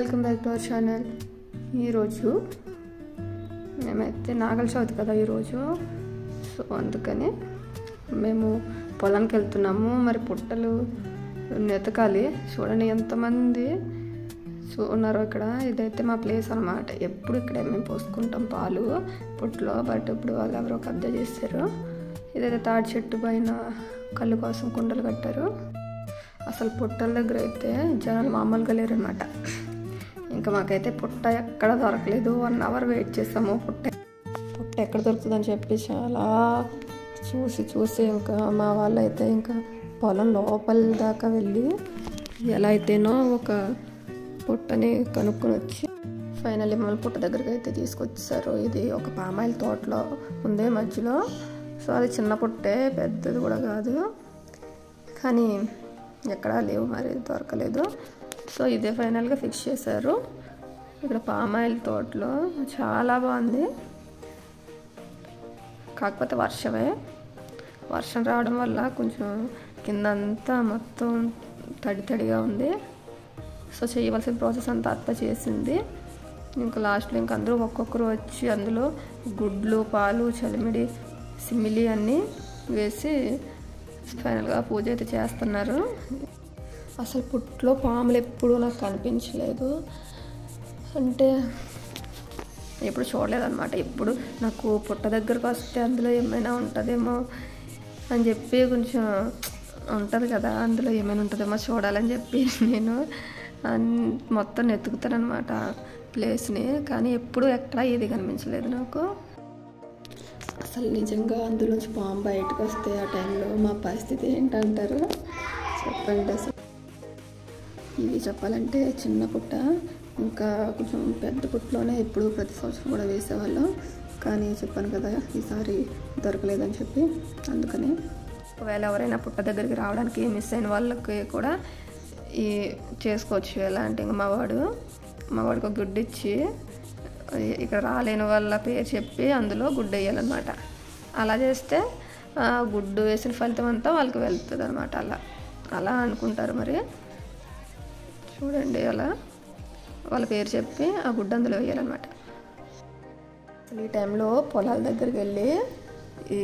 Welcome back to our channel. ఈరోజు మేమైతే నాగల చవితి కదా ఈరోజు. సో అందుకని మేము పొలానికి వెళ్తున్నాము. మరి పుట్టలు నెతకాలి. చూడండి ఎంతమంది ఉన్నారో ఇక్కడ. ఇదైతే మా ప్లేస్ అనమాట. ఎప్పుడు ఇక్కడే మేము పోసుకుంటాం పాలు పుట్టలో. బట్ ఇప్పుడు వాళ్ళు ఎవరో కబ్జా చేస్తారు. ఇదైతే తాడి చెట్టు పైన కళ్ళు కోసం కుండలు కట్టారు. అసలు పుట్టల దగ్గర అయితే జనాలు మామూలుగా లేరనమాట. ఇంకా మాకైతే పుట్ట ఎక్కడ దొరకలేదు. 1 అవర్ వెయిట్ చేసాము. పుట్ట ఎక్కడ దొరుకుతుందని చెప్పి చాలా చూసి ఇంకా మా వాళ్ళు అయితే ఇంకా పొలం లోపల దాకా వెళ్ళి ఎలా అయితేనో ఒక పుట్టని కనుక్కొని వచ్చి ఫైనల్లీ మమ్మల్ని పుట్ట దగ్గరికి అయితే తీసుకొచ్చారు. ఇది ఒక పామాయిల్ తోటలో ఉంది మధ్యలో. సో అది చిన్న పుట్టే, పెద్దది కూడా కాదు. కానీ ఎక్కడా లేవు, మరి దొరకలేదు. సో ఇదే ఫైనల్గా ఫిక్స్ చేశారు. ఇక్కడ పామాయిల్ తోటలో చాలా బాగుంది. కాకపోతే వర్షం రావడం వల్ల కొంచెం కిందంతా మొత్తం తడిగా ఉంది. సో చేయవలసిన ప్రాసెస్ అంతా అత్త చేసింది. ఇంకా లాస్ట్లో ఇంక అందరూ ఒక్కొక్కరు వచ్చి అందులో గుడ్లు, పాలు, చలిమిడి, సిమ్మిలి అన్నీ వేసి ఫైనల్గా పూజ అయితే చేస్తున్నారు. అసలు పుట్లో పాములు ఎప్పుడూ నాకు కనిపించలేదు. అంటే ఎప్పుడు చూడలేదన్నమాట. ఎప్పుడు నాకు పుట్ట దగ్గరకు వస్తే అందులో ఏమైనా ఉంటుందేమో అని చెప్పి కొంచెం ఉంటుంది కదా, అందులో ఏమైనా ఉంటుందేమో చూడాలని చెప్పి నేను మొత్తం వెతుకుతానమాట ప్లేస్ని. కానీ ఎప్పుడు ఎక్కడ ఏది కనిపించలేదు నాకు. అసలు నిజంగా అందులోంచి పాము బయటకు వస్తే ఆ టైంలో మా పరిస్థితి ఏంటంటారు చెప్పండి. అసలు ఇది చెప్పాలంటే చిన్న పుట్ట. ఇంకా కొంచెం పెద్ద పుట్టలోనే ఎప్పుడు ప్రతి సంవత్సరం కూడా వేసేవాళ్ళం. కానీ చెప్పాను కదా ఈసారి దొరకలేదని చెప్పి. అందుకని ఒకవేళ ఎవరైనా పుట్ట దగ్గరికి రావడానికి మిస్ అయిన వాళ్ళకి కూడా ఈ చేసుకోవచ్చు. ఎలా అంటే ఇంకా మా వాడికి ఒక గుడ్డు ఇచ్చి ఇక్కడ రాలేని వాళ్ళ పేరు చెప్పి అందులో గుడ్డు వేయాలన్నమాట. అలా చేస్తే గుడ్డు వేసిన ఫలితం అంతా వాళ్ళకి వెళ్తుంది అనమాట. అలా అనుకుంటారు. మరి చూడండి, అలా వాళ్ళ పేరు చెప్పి ఆ గుడ్డు అందులో వేయాలన్నమాట. ఈ టైంలో పొలాల దగ్గరికి వెళ్ళి ఈ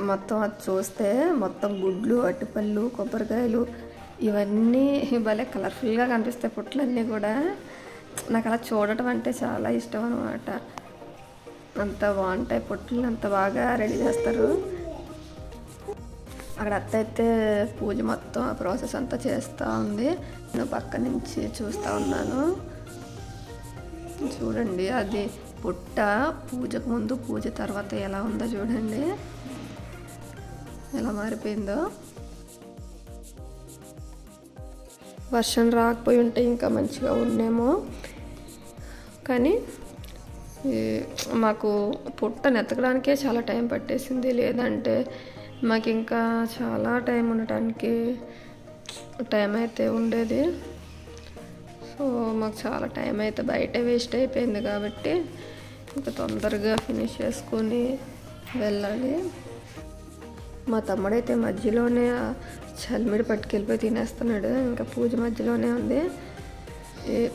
మొత్తం అది చూస్తే మొత్తం గుడ్లు, అరటిపళ్ళు, కొబ్బరికాయలు ఇవన్నీ భలే కలర్ఫుల్గా కనిపిస్తాయి పుట్లన్నీ కూడా. నాకు అలా చూడటం అంటే చాలా ఇష్టం అనమాట. అంత బాగుంటాయి పుట్లు, అంత బాగా రెడీ చేస్తారు. అక్కడ అత్త అయితే పూజ మొత్తం ఆ ప్రాసెస్ అంతా చేస్తూ ఉంది. నేను పక్క నుంచి చూస్తూ ఉన్నాను. చూడండి అది పుట్ట పూజకు ముందు, పూజ తర్వాత ఎలా ఉందో చూడండి, ఎలా మారిపోయిందో. వర్షం రాకపోయి ఉంటే ఇంకా మంచిగా ఉండేమో. కానీ మాకు పుట్ట నెతకడానికే చాలా టైం పట్టేసింది. లేదంటే మాకు ఇంకా చాలా టైం ఉండటానికి టైం అయితే ఉండేది. సో మాకు చాలా టైం అయితే బయటే వేస్ట్ అయిపోయింది. కాబట్టి ఇంకా తొందరగా ఫినిష్ చేసుకొని వెళ్ళాలి. మా తమ్ముడైతే మధ్యలోనే చలిమిడి పట్టుకెళ్ళిపోయి తినేస్తున్నాడు. ఇంకా పూజ మధ్యలోనే ఉంది.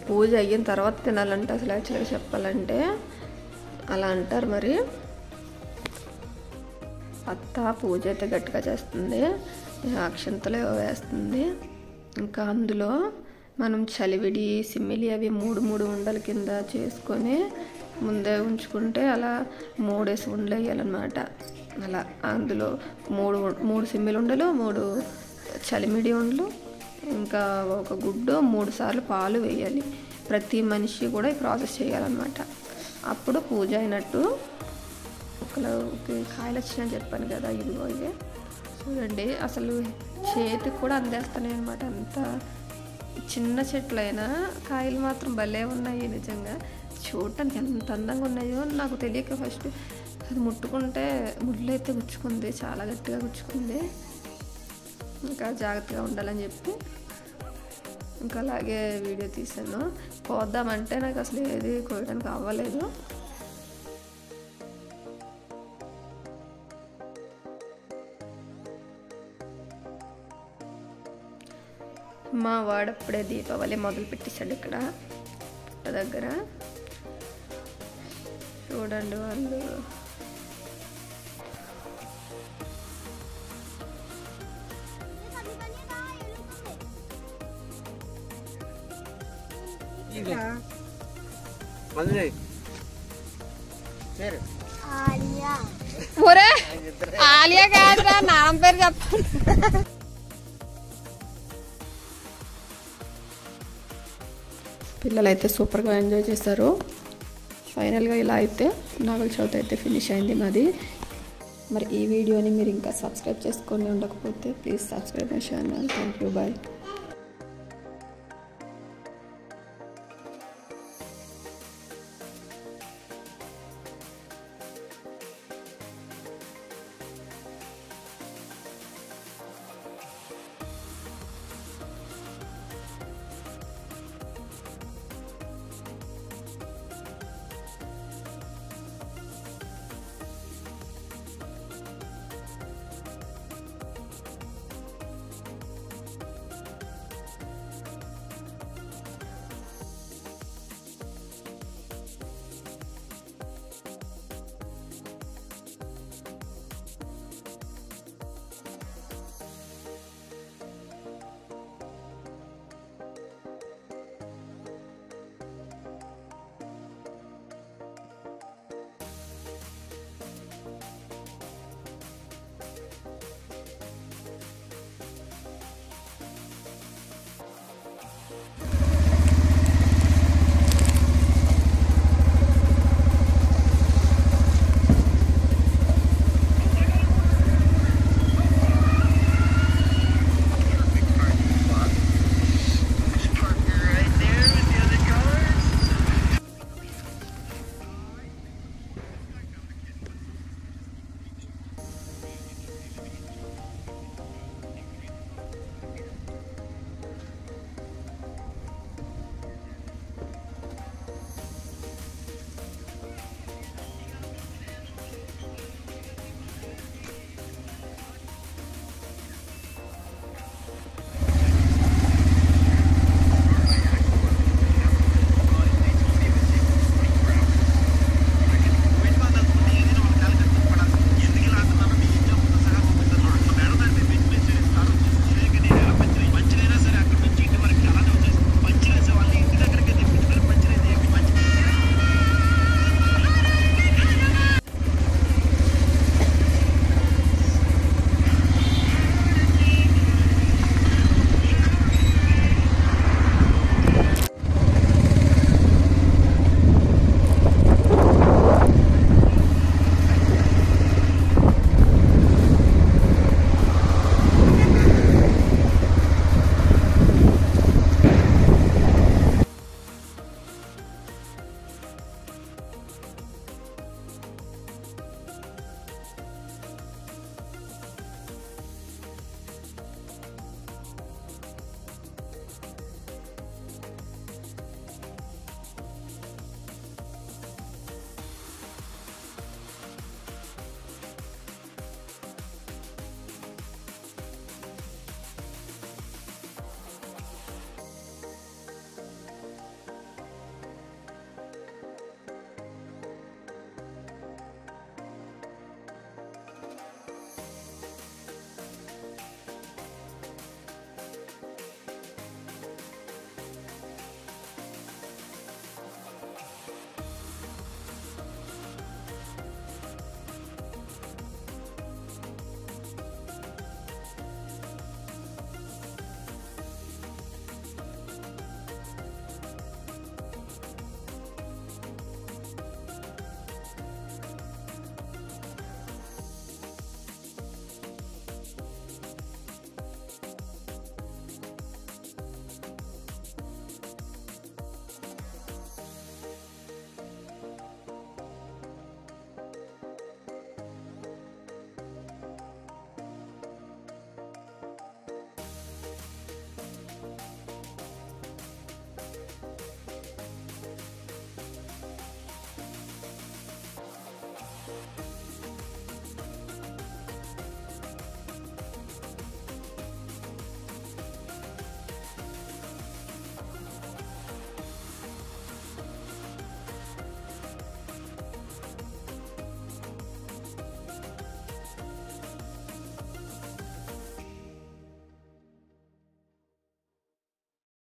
పూజ అయిన తర్వాత తినాలంటే అసలు యాక్చువల్గా చెప్పాలంటే అలా అంటారు. మరి అత్త పూజ అయితే గట్టిగా చేస్తుంది, అక్షంతలు వేస్తుంది. ఇంకా అందులో మనం చలివిడి, సిమ్మిలి అవి 3 ఉండల కింద చేసుకొని ముందే ఉంచుకుంటే అలా 3 ఉండలు వేయాలన్నమాట. అలా అందులో 3 సిమ్మిలి ఉండలు, 3 చలిమిడి ఉండలు, ఇంకా ఒక గుడ్డు, 3 సార్లు పాలు వేయాలి. ప్రతి మనిషి కూడా ఈ ప్రాసెస్ చేయాలన్నమాట. అప్పుడు పూజ అయినట్టు. కాయలు వచ్చినాయని చెప్పాను కదా, ఇదిగో ఇవే చూడండి. అసలు చేతికి కూడా అందేస్తున్నాయి అనమాట. అంత చిన్న చెట్లైనా కాయలు మాత్రం భలే ఉన్నాయి. నిజంగా చూడటానికి ఎంత అందంగా ఉన్నాయో. నాకు తెలియక ఫస్ట్ అది ముట్టుకుంటే ముళ్ళు అయితే గుచ్చుకుంది, చాలా గట్టిగా గుచ్చుకుంది. ఇంకా జాగ్రత్తగా ఉండాలని చెప్పి ఇంకా అలాగే వీడియో తీసాను. కోద్దామంటే నాకు అసలు ఏది కోయడానికి అవ్వలేదు. మా వాడప్పుడే దీపావళి మొదలు పెట్టేశాడు ఇక్కడ పుట్ట దగ్గర. చూడండి వాళ్ళు ఆలియా కాదురా నాన్న పేరు చెప్పండి. పిల్లలైతే సూపర్గా ఎంజాయ్ చేశారు. ఫైనల్గా ఇలా అయితే నాగుల చవితి అయితే ఫినిష్ అయింది మాది. మరి ఈ వీడియోని మీరు ఇంకా సబ్స్క్రైబ్ చేసుకొని ఉండకపోతే please subscribe my channel. Thank you, bye.